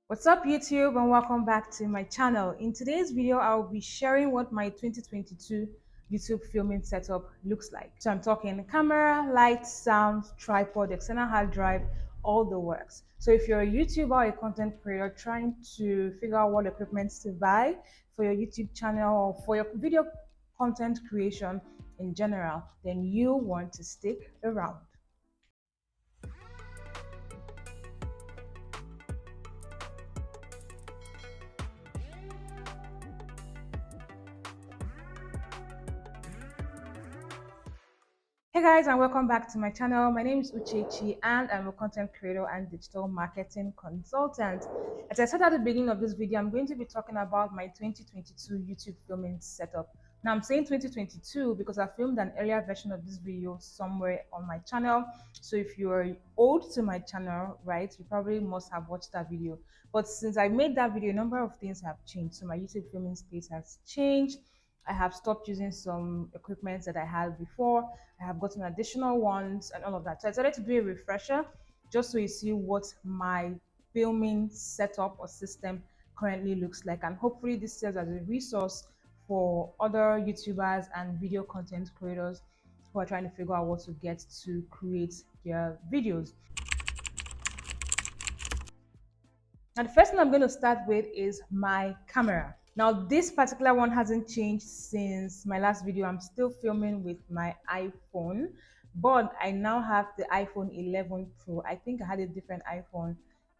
What's up YouTube, and welcome back to my channel. In today's video, I'll be sharing what my 2022 YouTube filming setup looks like. So I'm talking camera, lights, sound, tripod, external hard drive, all the works. So if you're a YouTuber or a content creator trying to figure out what equipment to buy for your YouTube channel or for your video content creation in general, then you want to stick around. Hey guys, and welcome back to my channel. My name is Uchechi and I'm a content creator and digital marketing consultant. As I said at the beginning of this video, I'm going to be talking about my 2022 YouTube filming setup. Now I'm saying 2022 because I filmed an earlier version of this video somewhere on my channel. So if you're old to my channel, right, you probably must have watched that video. But since I made that video, a number of things have changed. So my YouTube filming space has changed. I have stopped using some equipment that I had before. I have gotten additional ones and all of that. So I decided to do a refresher just so you see what my filming setup or system currently looks like. And hopefully this serves as a resource for other YouTubers and video content creators who are trying to figure out what to get to create their videos. Now, the first thing I'm going to start with is my camera. Now, this particular one hasn't changed since my last video. I'm still filming with my iPhone, but I now have the iPhone 11 Pro. I think I had a different iPhone.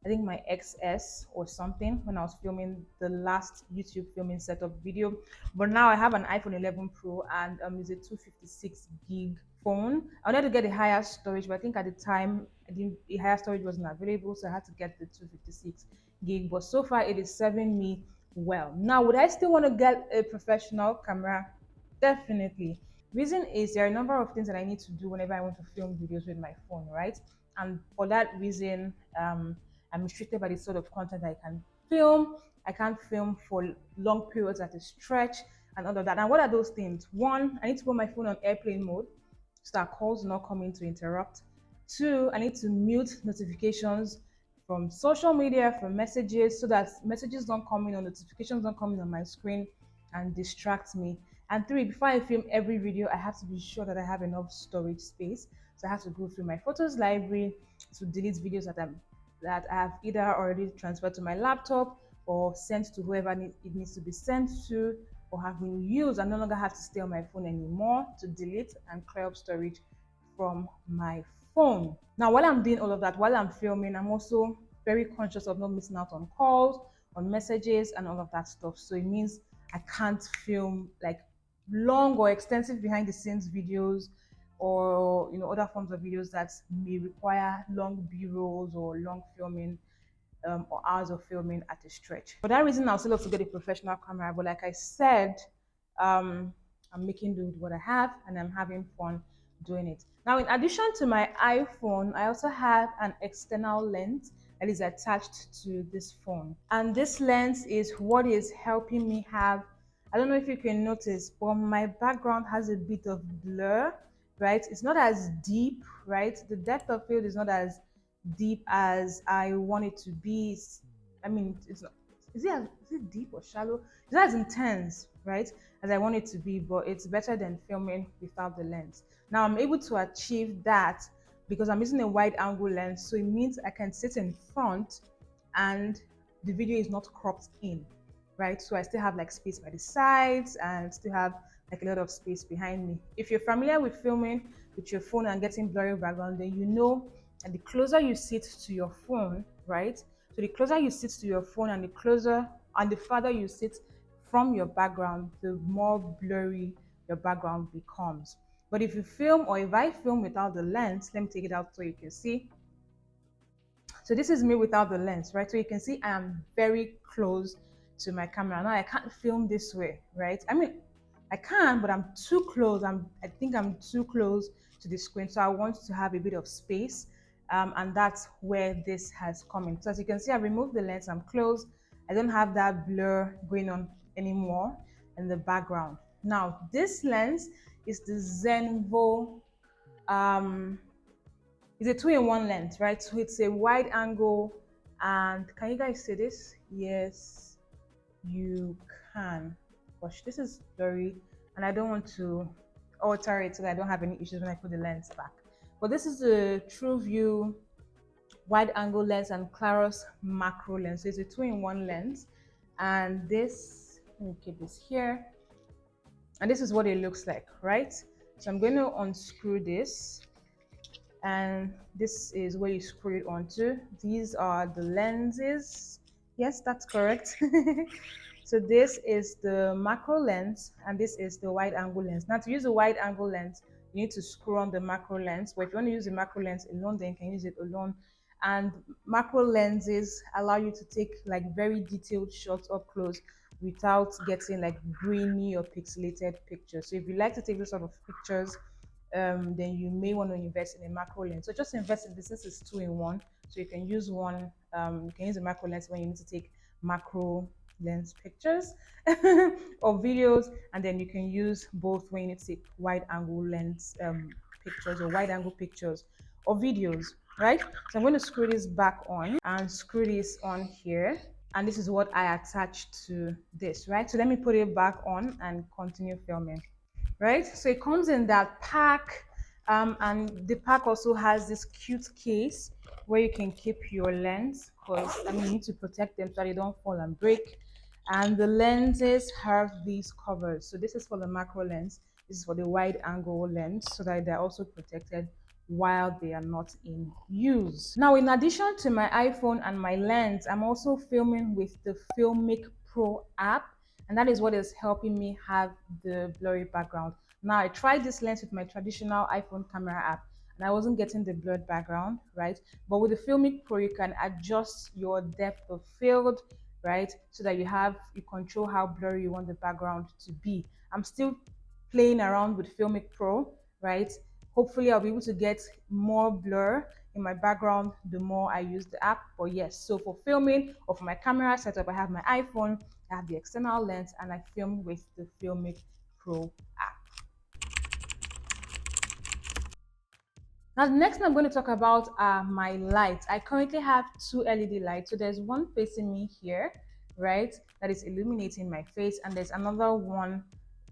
I think my XS or something when I was filming the last YouTube filming setup video. But now I have an iPhone 11 Pro and it's a 256 gig phone. I wanted to get a higher storage, but I think at the time the higher storage wasn't available, so I had to get the 256 gig. But so far it is serving me well. Now, would I still want to get a professional camera? Definitely. Reason is there are a number of things that I need to do whenever I want to film videos with my phone, right? And for that reason, I'm restricted by the sort of content I can film. I can't film for long periods at a stretch and all of that. And what are those things? One, I need to put my phone on airplane mode so that calls not come in to interrupt. Two, I need to mute notifications from social media, from messages, so that messages don't come in or notifications don't come in on my screen and distract me. And three, before I film every video, I have to be sure that I have enough storage space. So I have to go through my photos library to delete videos that I have either already transferred to my laptop or sent to whoever it needs to be sent to, or have been used and no longer have to stay on my phone anymore, to delete and clear up storage from my phone. Now, while I'm doing all of that, while I'm filming, I'm also very conscious of not missing out on calls, on messages, and all of that stuff. So it means I can't film like long or extensive behind the scenes videos or other forms of videos that may require long b-rolls or long filming or hours of filming at a stretch. For that reason, I'll still have to get a professional camera. But like I said, I'm making do with what I have and I'm having fun doing it. Now, in addition to my iPhone, I also have an external lens that is attached to this phone. And this lens is what is helping me have, I don't know if you can notice, but my background has a bit of blur, right? It's not as deep, right? The depth of field is not as deep as I want it to be. I mean, it's not. Is it deep or shallow? It's not as intense, right, as I want it to be, but it's better than filming without the lens. Now I'm able to achieve that because I'm using a wide angle lens, so it means I can sit in front and the video is not cropped in, right? So I still have like space by the sides and still have like a lot of space behind me. If you're familiar with filming with your phone and getting blurry background, then you know and the closer you sit to your phone, right? So the closer you sit to your phone and the farther you sit from your background, the more blurry your background becomes. But if you film or if I film without the lens, let me take it out so you can see. So this is me without the lens, right? So you can see I am very close to my camera. Now I can't film this way, right? I mean, I can, but I'm too close. I think I'm too close to the screen. So I want to have a bit of space. And that's where this has come in. So as you can see, I removed the lens, I'm close. I don't have that blur going on anymore in the background. Now, this lens is the Zenvo, it's a 2-in-1 lens, right? So it's a wide angle And can you guys see this? Yes, you can. Gosh, this is blurry and I don't want to alter it so that I don't have any issues when I put the lens back. But this is the true view wide angle lens and Claros macro lens. So it's a 2-in-1 lens. And this, let me keep this here. And this is what it looks like, right? So I'm going to unscrew this, and this is where you screw it onto. These are the lenses. Yes, that's correct. So this is the macro lens and this is the wide angle lens. Now to use the wide angle lens, you need to screw on the macro lens, but if you want to use the macro lens alone, then you can use it alone. And macro lenses allow you to take like very detailed shots up close without getting like grainy or pixelated pictures. So if you like to take this sort of pictures, then you may want to invest in a macro lens. So just invest in this. This is 2-in-1, so you can use one. You can use a macro lens when you need to take macro lens pictures or videos, and then you can use both when you need to take wide angle lens pictures or wide angle pictures or videos, right? So I'm going to screw this back on and screw this on here, and this is what I attached to this, right? So let me put it back on and continue filming. Right, so it comes in that pack, and the pack also has this cute case where you can keep your lens, because I mean you need to protect them so they don't fall and break. And the lenses have these covers. So this is for the macro lens, this is for the wide angle lens, so that they're also protected while they are not in use. Now, in addition to my iPhone and my lens, I'm also filming with the Filmic Pro app, and that is what is helping me have the blurry background. Now, I tried this lens with my traditional iPhone camera app and I wasn't getting the blurred background, right? But with the Filmic Pro, you can adjust your depth of field, right? So that you control how blurry you want the background to be. I'm still playing around with Filmic Pro, right? Hopefully I'll be able to get more blur in my background the more I use the app. But yes, so for filming or for my camera setup, I have my iPhone, I have the external lens, and I film with the Filmic Pro app. Now, the next thing I'm going to talk about are my lights. I currently have 2 LED lights. So there's one facing me here, right, that is illuminating my face, and there's another one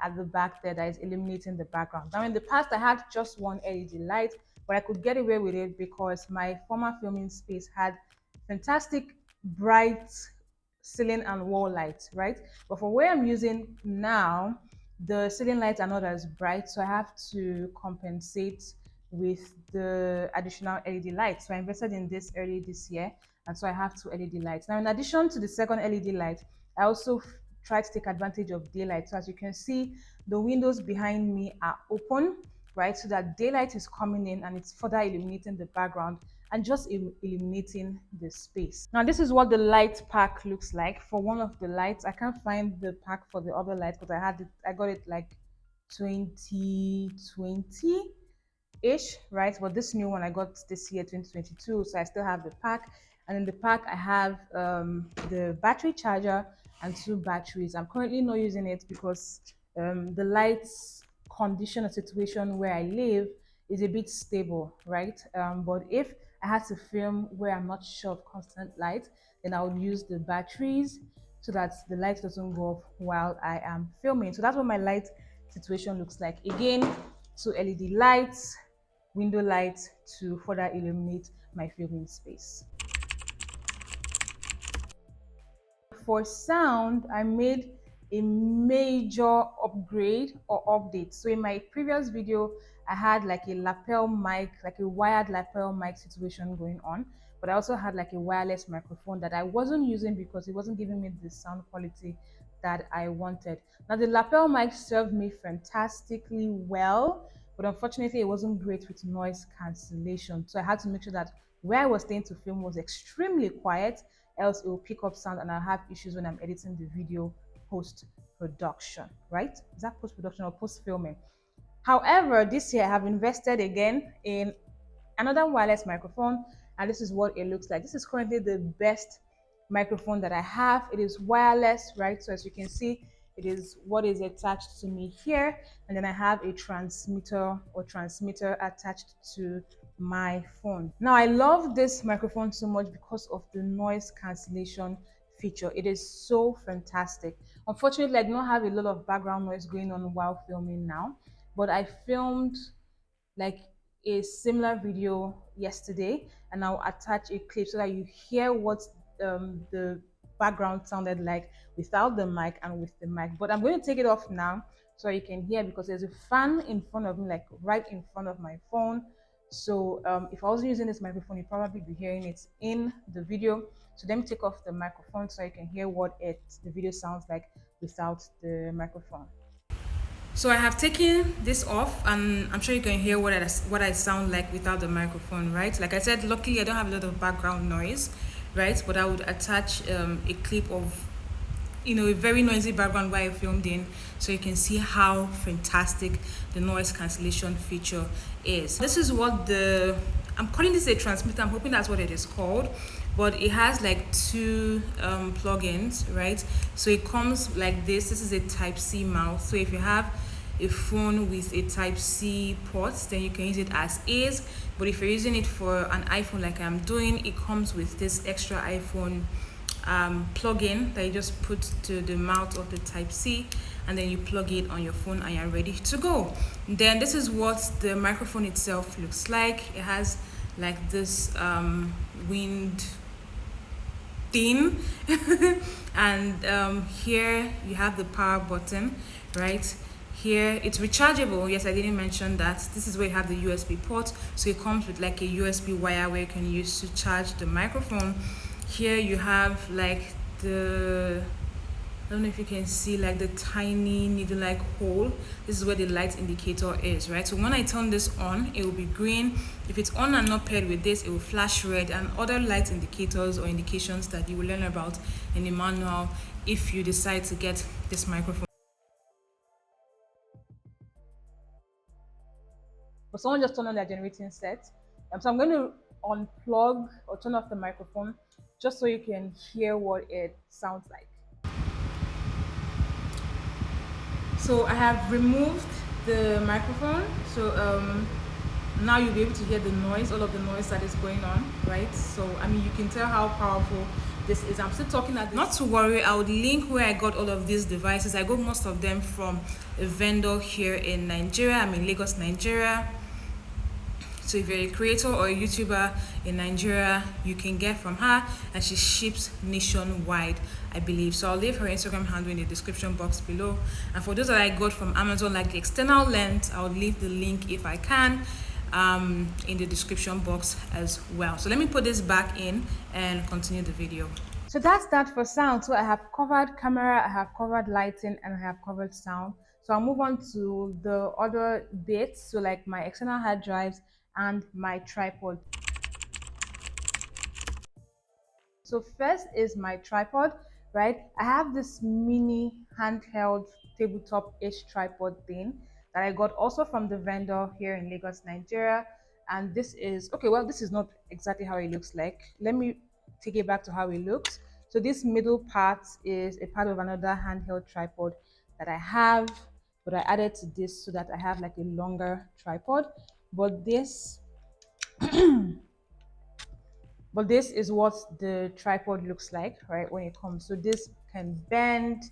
at the back there that is illuminating the background. Now, in the past, I had just one LED light, but I could get away with it because my former filming space had fantastic bright ceiling and wall lights, right? But for where I'm using now, the ceiling lights are not as bright, so I have to compensate with the additional LED lights. So I invested in this early this year, and so I have 2 LED lights. Now, in addition to the second LED light, I also try to take advantage of daylight. So as you can see, the windows behind me are open, right? So that daylight is coming in and it's further illuminating the background and just illuminating the space. Now, this is what the light pack looks like for one of the lights. I can't find the pack for the other light because I got it like 2020 ish, right? But this new one I got this year, 2022, so I still have the pack. And in the pack I have the battery charger and 2 batteries. I'm currently not using it because the lights condition or situation where I live is a bit stable, right? But if I had to film where I'm not sure of constant light, then I would use the batteries so that the light doesn't go off while I am filming. So that's what my light situation looks like. Again, 2 LED lights, window lights to further illuminate my filming space. For sound, I made a major upgrade or update. So in my previous video, I had like a lapel mic, like a wired lapel mic situation going on, but I also had like a wireless microphone that I wasn't using because it wasn't giving me the sound quality that I wanted. Now, the lapel mic served me fantastically well, but unfortunately it wasn't great with noise cancellation. So I had to make sure that where I was staying to film was extremely quiet, else it will pick up sound and I'll have issues when I'm editing the video post-production, right? Is that post-production or post-filming? However, this year I have invested again in another wireless microphone, and this is what it looks like. This is currently the best microphone that I have. It is wireless, right? So as you can see, it is what is attached to me here, and then I have a transmitter attached to my phone. Now I love this microphone so much because of the noise cancellation feature. It is so fantastic. Unfortunately, I do not have a lot of background noise going on while filming now, but I filmed like a similar video yesterday, and I'll attach a clip so that you hear what the background sounded like without the mic and with the mic. But I'm going to take it off now so you can hear, because there's a fan in front of me, like right in front of my phone. So if I wasn't using this microphone, you'd probably be hearing it in the video. So let me take off the microphone so you can hear what the video sounds like without the microphone. So I have taken this off, and I'm sure you can hear what I sound like without the microphone, right? Like I said, luckily I don't have a lot of background noise, right? But I would attach a clip of, a very noisy background where I filmed in, so you can see how fantastic the noise cancellation feature is. This is what I'm calling this a transmitter. I'm hoping that's what it is called, but it has like two plugins, right? So it comes like this. This is a Type-C mount. So if you have a phone with a Type-C port, then you can use it as is. But if you're using it for an iPhone like I'm doing, it comes with this extra iPhone plug-in that you just put to the mouth of the Type-C, and then you plug it on your phone and you're ready to go. Then this is what the microphone itself looks like. It has like this wind thing and here you have the power button. Right here it's rechargeable. Yes, I didn't mention that. This is where you have the USB port, so it comes with like a USB wire where you can use to charge the microphone. Here you have like I don't know if you can see like the tiny needle-like hole. This is where the light indicator is, right? So when I turn this on, it will be green. If it's on and not paired with this, it will flash red, and other light indicators or indications that you will learn about in the manual if you decide to get this microphone. But someone just turned on their generating set. So I'm going to unplug or turn off the microphone just so you can hear what it sounds like. So I have removed the microphone, so now you'll be able to hear the noise, all of the noise that is going on, right? So I mean, you can tell how powerful this is. I'm still talking at this. Not to worry, I would link where I got all of these devices. I got most of them from a vendor here in Nigeria. I'm in Lagos, Nigeria. So if you're a creator or a YouTuber in Nigeria, you can get from her, and she ships nationwide, I believe. So I'll leave her Instagram handle in the description box below. And for those that I got from Amazon, like the external lens, I'll leave the link if I can in the description box as well. So let me put this back in and continue the video. So that's that for sound. So I have covered camera, I have covered lighting, and I have covered sound. So I'll move on to the other bits, so like my external hard drives and my tripod. So first is my tripod, right? I have this mini handheld tabletop-ish tripod thing that I got also from the vendor here in Lagos, Nigeria. And this is, okay, well, this is not exactly how it looks like. Let me take it back to how it looks. So this middle part is a part of another handheld tripod that I have, but I added to this so that I have like a longer tripod. But this but this is what the tripod looks like, right, when it comes. So this can bend,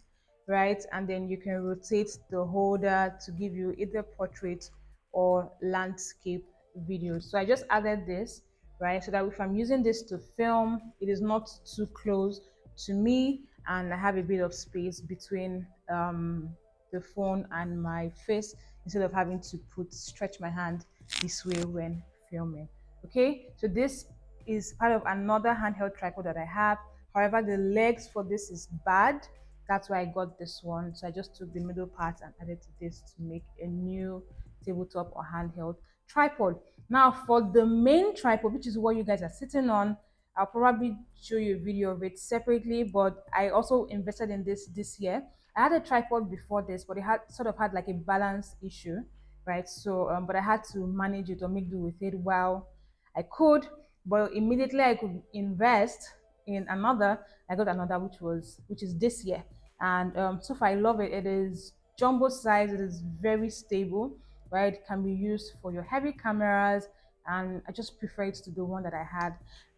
right, and then you can rotate the holder to give you either portrait or landscape videos. So I just added this, right, so that if I'm using this to film, it is not too close to me, and I have a bit of space between the phone and my face, instead of having to stretch my hand this way when filming. Okay, so this is part of another handheld tripod that I have. However, the legs for this is bad. That's why I got this one. So I just took the middle part and added to this to make a new tabletop or handheld tripod. Now for the main tripod, which is what you guys are sitting on, I'll probably show you a video of it separately, but I also invested in this year. I had a tripod before this, but it had sort of had like a balance issue, right? So but I had to manage it or make do with it while I could. But immediately I could invest in another. I got another, which is this year, and so far I love it. It is jumbo size. It is very stable, right? It can be used for your heavy cameras, and I just prefer it to the one that I had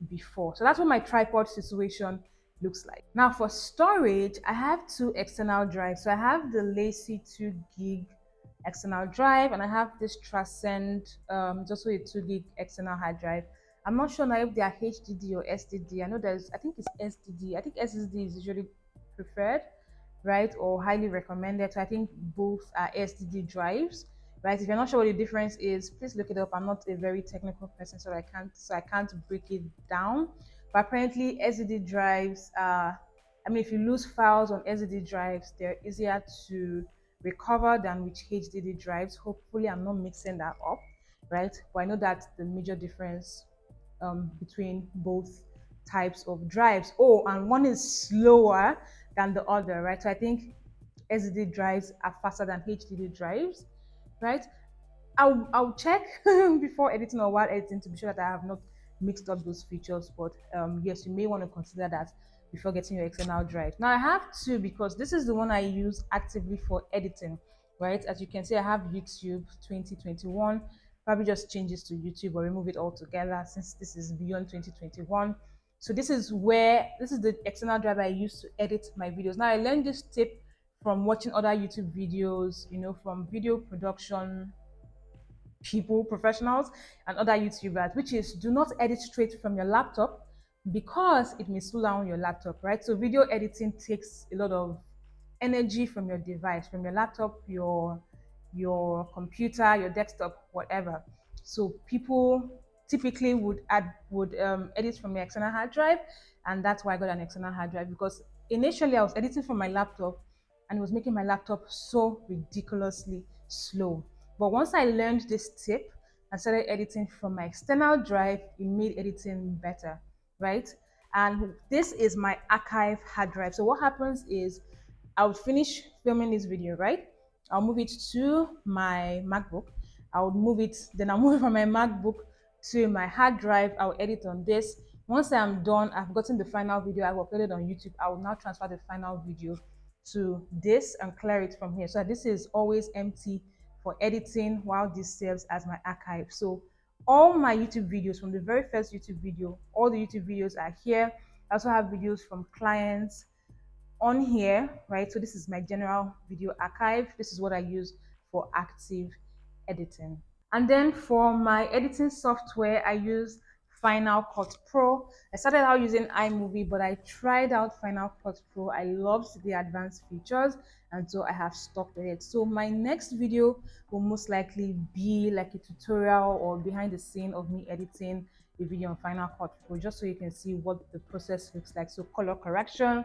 before. So that's what my tripod situation looks like. Now for storage, I have two external drives. So I have the LaCie 2 gig external drive, and I have this Transcend, it's also a 2 gig external hard drive. I'm not sure now if they are HDD or SDD. I know I think it's SDD. I think SSD is usually preferred, right, or highly recommended. So I think both are SSD drives, right? If you're not sure what the difference is, please look it up. I'm not a very technical person, so I can't break it down. But apparently, SSD drives are, I mean, if you lose files on SSD drives, they're easier to recover than with HDD drives. Hopefully, I'm not mixing that up, right? But I know that's the major difference between both types of drives. Oh, and one is slower than the other, right? So I think SSD drives are faster than HDD drives, right? I'll check before editing or while editing to be sure that I have not mixed up those features. But yes, you may want to consider that before getting your external drive. Now I have two because this is the one I use actively for editing, right? As you can see, I have YouTube 2021. Probably just changes to YouTube or remove it altogether since this is beyond 2021. So this is the external drive I use to edit my videos. Now I learned this tip from watching other YouTube videos, from video production people, professionals, and other YouTubers, which is do not edit straight from your laptop because it may slow down your laptop, right? So video editing takes a lot of energy from your device, from your laptop, your computer, your desktop, whatever. So people typically would edit from your external hard drive, and that's why I got an external hard drive, because initially I was editing from my laptop and it was making my laptop so ridiculously slow. But once I learned this tip and started editing from my external drive, it made editing better, right? And this is my archive hard drive. So what happens is I would finish filming this video, right? I'll move it to my MacBook. Then I'll move it from my MacBook to my hard drive. I'll edit on this. Once I'm done, I've gotten the final video, I've uploaded on YouTube. I will now transfer the final video to this and clear it from here. So this is always empty for editing while this serves as my archive. So all my YouTube videos from the very first YouTube video, all the YouTube videos are here. I also have videos from clients on here, right? So this is my general video archive. This is what I use for active editing. And then for my editing software, I use Final Cut Pro. I started out using iMovie, but I tried out Final Cut Pro. I loved the advanced features, and so I have stuck with it. So my next video will most likely be like a tutorial or behind the scene of me editing a video on Final Cut Pro, just so you can see what the process looks like. So color correction,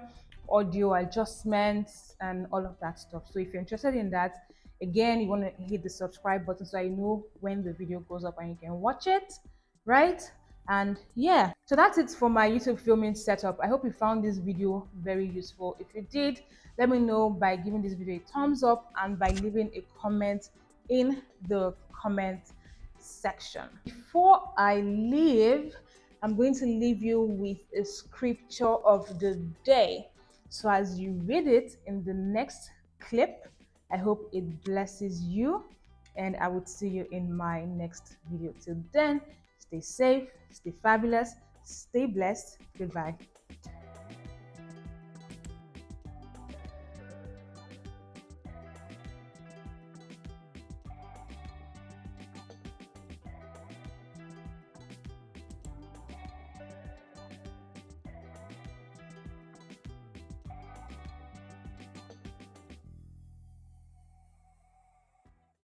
audio adjustments, and all of that stuff. So if you're interested in that, again, you want to hit the subscribe button so I know when the video goes up and you can watch it, right? And yeah, so that's it for my YouTube filming setup. I hope you found this video very useful. If you did, let me know by giving this video a thumbs up and by leaving a comment in the comment section. Before I leave, I'm going to leave you with a scripture of the day. So as you read it in the next clip, I hope it blesses you, and I would see you in my next video. Till then, stay safe, stay fabulous, stay blessed. Goodbye.